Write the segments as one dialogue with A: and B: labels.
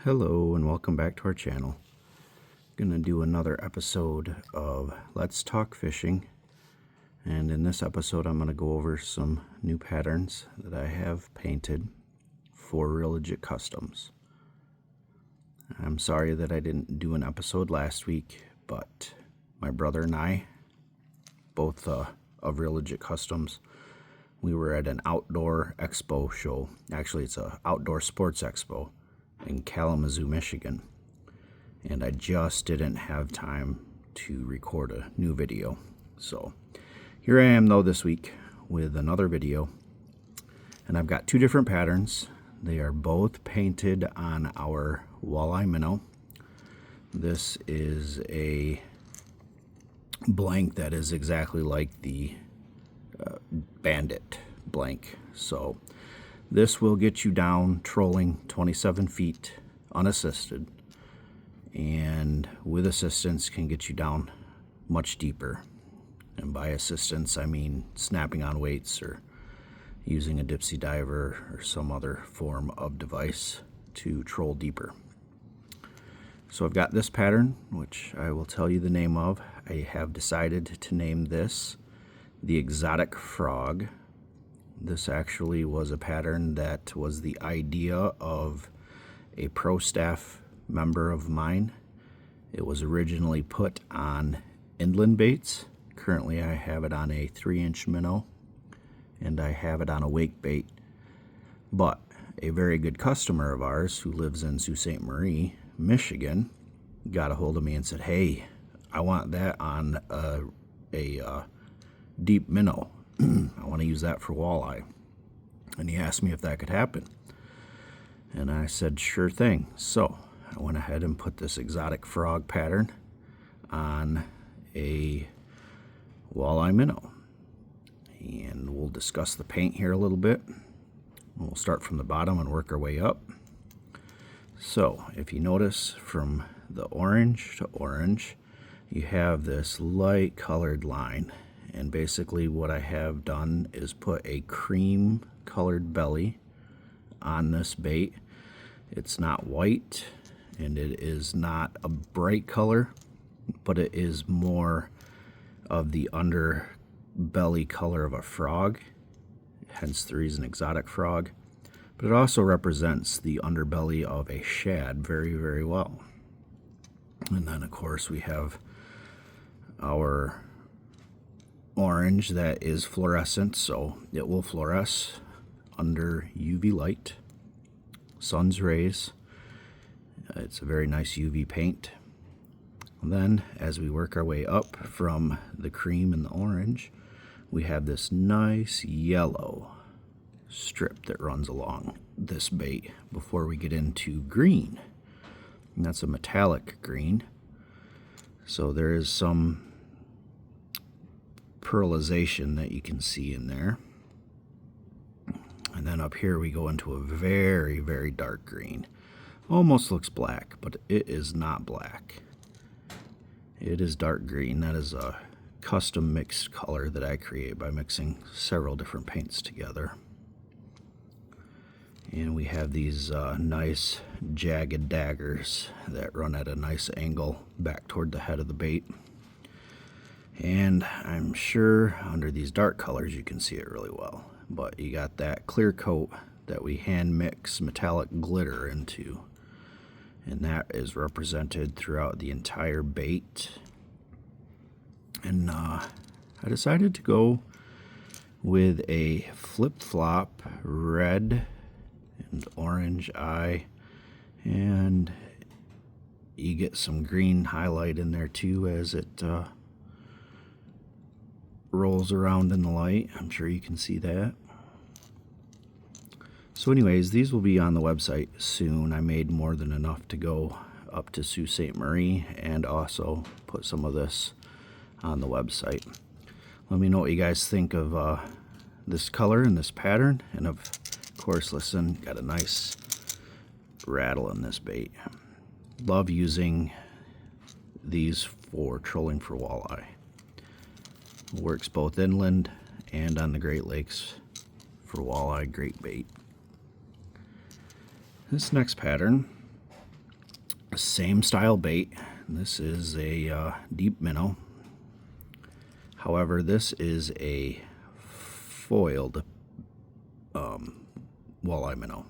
A: Hello and welcome back to our channel. Gonna do another episode of Let's Talk Fishing, and in this episode I'm gonna go over some new patterns that I have painted for Real Legit Customs. I'm sorry that I didn't do an episode last week, but my brother and I, both of Real Legit Customs, we were at an outdoor expo show. Actually, it's an outdoor sports expo in Kalamazoo, Michigan, and I just didn't have time to record a new video. So here I am though this week with another video, and I've got two different patterns. They are both painted on our Walleye minnow. This is a blank that is exactly like the Bandit blank. So this will get you down trolling 27 feet unassisted, and with assistance can get you down much deeper. And by assistance I mean snapping on weights or using a dipsy diver or some other form of device to troll deeper. So I've got this pattern, which I will tell you the name of. I have decided to name this the Exotic Frog. This actually was a pattern that was the idea of a pro staff member of mine. It was originally put on inland baits. Currently I have it on a 3-inch minnow, and I have it on a wake bait. But a very good customer of ours who lives in Sault Ste. Marie, Michigan, got a hold of me and said, "Hey, I want that on a deep minnow. I want to use that for walleye." And he asked me if that could happen. And I said, sure thing. So I went ahead and put this Exotic Frog pattern on a walleye minnow. And we'll discuss the paint here a little bit. We'll start from the bottom and work our way up. So if you notice, from the orange to orange, you have this light colored line. And basically what I have done is put a cream colored belly on this bait. It's not white and it is not a bright color, but it is more of the underbelly color of a frog, hence the reason Exotic Frog. But it also represents the underbelly of a shad very, very well. And then of course we have our orange that is fluorescent, so it will fluoresce under UV light, sun's rays. It's a very nice UV paint. And then as we work our way up from the cream and the orange, we have this nice yellow strip that runs along this bait before we get into green. And that's a metallic green. So there is some pearlization that you can see in there. And then up here we go into a very, very dark green. Almost looks black, but it is not black. It is dark green. That is a custom mixed color that I create by mixing several different paints together. And we have these nice jagged daggers that run at a nice angle back toward the head of the bait. And I'm sure under these dark colors you can see it really well. But you got that clear coat that we hand mix metallic glitter into. And that is represented throughout the entire bait. And I decided to go with a flip-flop red and orange eye. And you get some green highlight in there too as it rolls around in the light. I'm sure you can see that. So anyways, these will be on the website soon. I made more than enough to go up to Sault Ste. Marie and also put some of this on the website. Let me know what you guys think of this color and this pattern. And of course, listen, got a nice rattle in this bait. Love using these for trolling for walleye. Works both inland and on the Great Lakes for walleye, great bait. This next pattern Same style bait. This is a deep minnow. However, this is a foiled walleye minnow.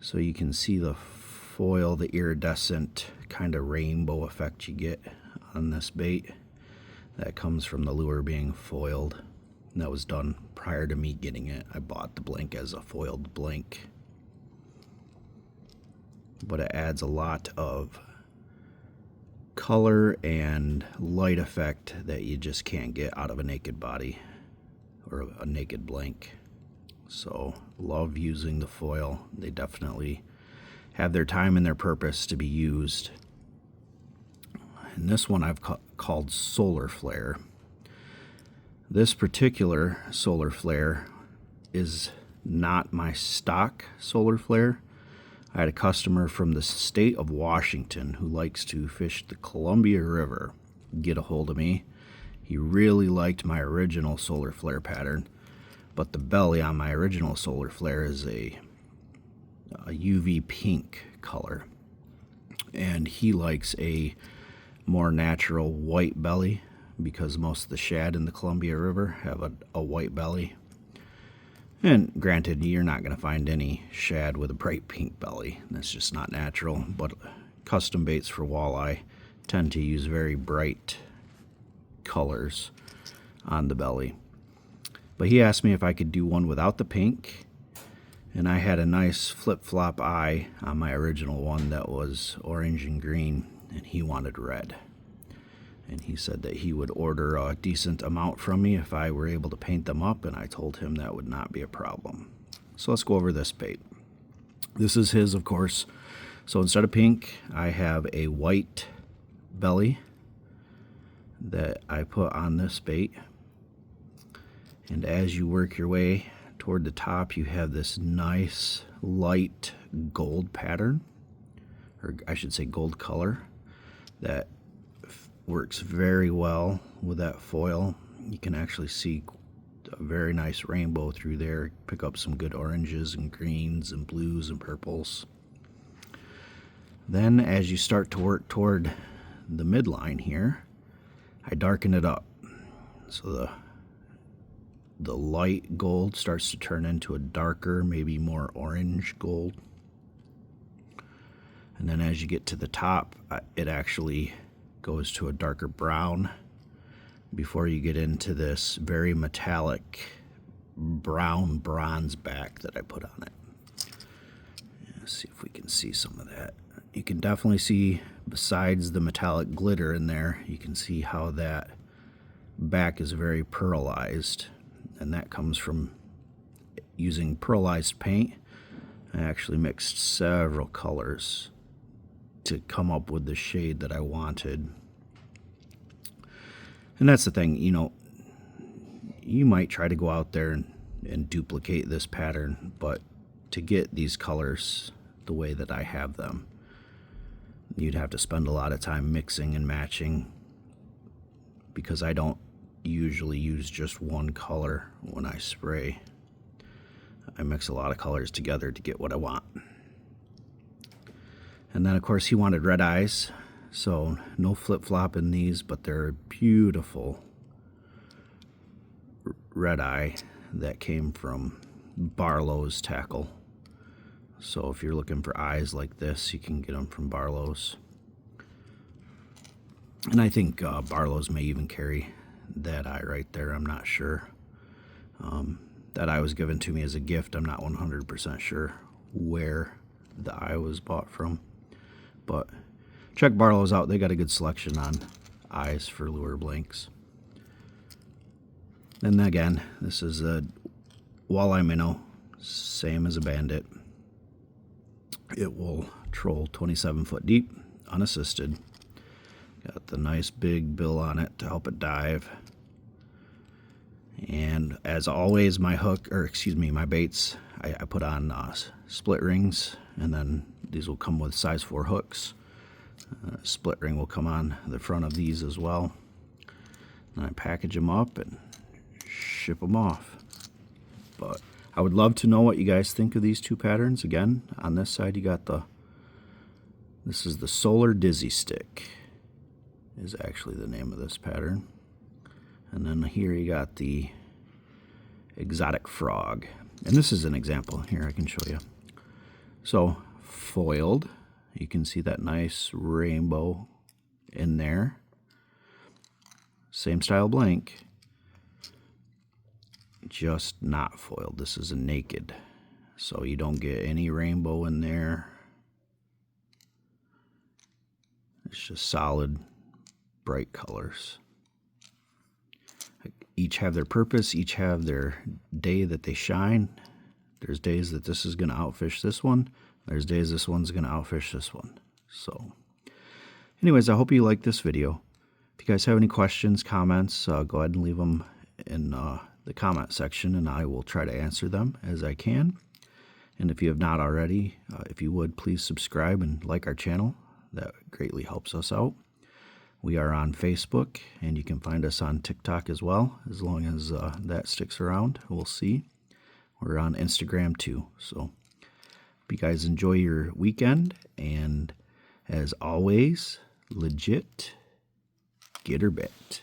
A: So you can see the foil, the iridescent kind of rainbow effect you get on this bait. That comes from the lure being foiled. And that was done prior to me getting it. I bought the blank as a foiled blank. But it adds a lot of color and light effect that you just can't get out of a naked body or a naked blank. So love using the foil. They definitely have their time and their purpose to be used. And this one I've called Solar Flare. This particular Solar Flare is not my stock Solar Flare. I had a customer from the state of Washington who likes to fish the Columbia River get a hold of me. He really liked my original Solar Flare pattern, but the belly on my original Solar Flare is a UV pink color, and he likes a more natural white belly because most of the shad in the Columbia River have a white belly. And granted, you're not going to find any shad with a bright pink belly. That's just not natural. But custom baits for walleye tend to use very bright colors on the belly. But he asked me if I could do one without the pink. And I had a nice flip-flop eye on my original one that was orange and green. And he wanted red. And he said that he would order a decent amount from me if I were able to paint them up, and I told him that would not be a problem. So let's go over this bait. This is his, of course. So instead of pink, I have a white belly that I put on this bait. And as you work your way toward the top, you have this nice light gold pattern, or I should say gold color, that works very well with that foil. You can actually see a very nice rainbow through there. Pick up some good oranges and greens and blues and purples. Then as you start to work toward the midline here, I darken it up. So the light gold starts to turn into a darker, maybe more orange gold. And then as you get to the top, it actually goes to a darker brown before you get into this very metallic brown bronze back that I put on it. Let's see if we can see some of that. You can definitely see, besides the metallic glitter in there, you can see how that back is very pearlized, and that comes from using pearlized paint. I actually mixed several colors to come up with the shade that I wanted. And that's the thing, you know, you might try to go out there and duplicate this pattern, but to get these colors the way that I have them, you'd have to spend a lot of time mixing and matching, because I don't usually use just one color when I spray. I mix a lot of colors together to get what I want. And then, of course, he wanted red eyes, so no flip-flop in these, but they're beautiful red eye that came from Barlow's tackle. So if you're looking for eyes like this, you can get them from Barlow's. And I think Barlow's may even carry that eye right there. I'm not sure. That eye was given to me as a gift. I'm not 100% sure where the eye was bought from. But check Barlow's out. They got a good selection on eyes for lure blanks. And again, this is a walleye minnow, same as a bandit. It will troll 27 foot deep, unassisted. Got the nice big bill on it to help it dive. And as always, my baits, I put on split rings, and then these will come with size 4 hooks. Split ring will come on the front of these as well. And I package them up and ship them off. But I would love to know what you guys think of these two patterns. Again, on this side you got the This is the Solar Dizzy Stick, is actually the name of this pattern. And then here you got the Exotic Frog. And this is an example. Here, I can show you. So, foiled. You can see that nice rainbow in there. Same style blank, just not foiled. This is a naked, so you don't get any rainbow in there. It's just solid, bright colors. Each have their purpose, each have their day that they shine. There's days that this is going to outfish this one. There's days this one's going to outfish this one. So, anyways, I hope you liked this video. If you guys have any questions, comments, go ahead and leave them in the comment section, and I will try to answer them as I can. And if you have not already, if you would, please subscribe and like our channel. That greatly helps us out. We are on Facebook, and you can find us on TikTok as well, as long as that sticks around. We'll see. We're on Instagram too. So hope you guys enjoy your weekend, and as always, legit, get her bit.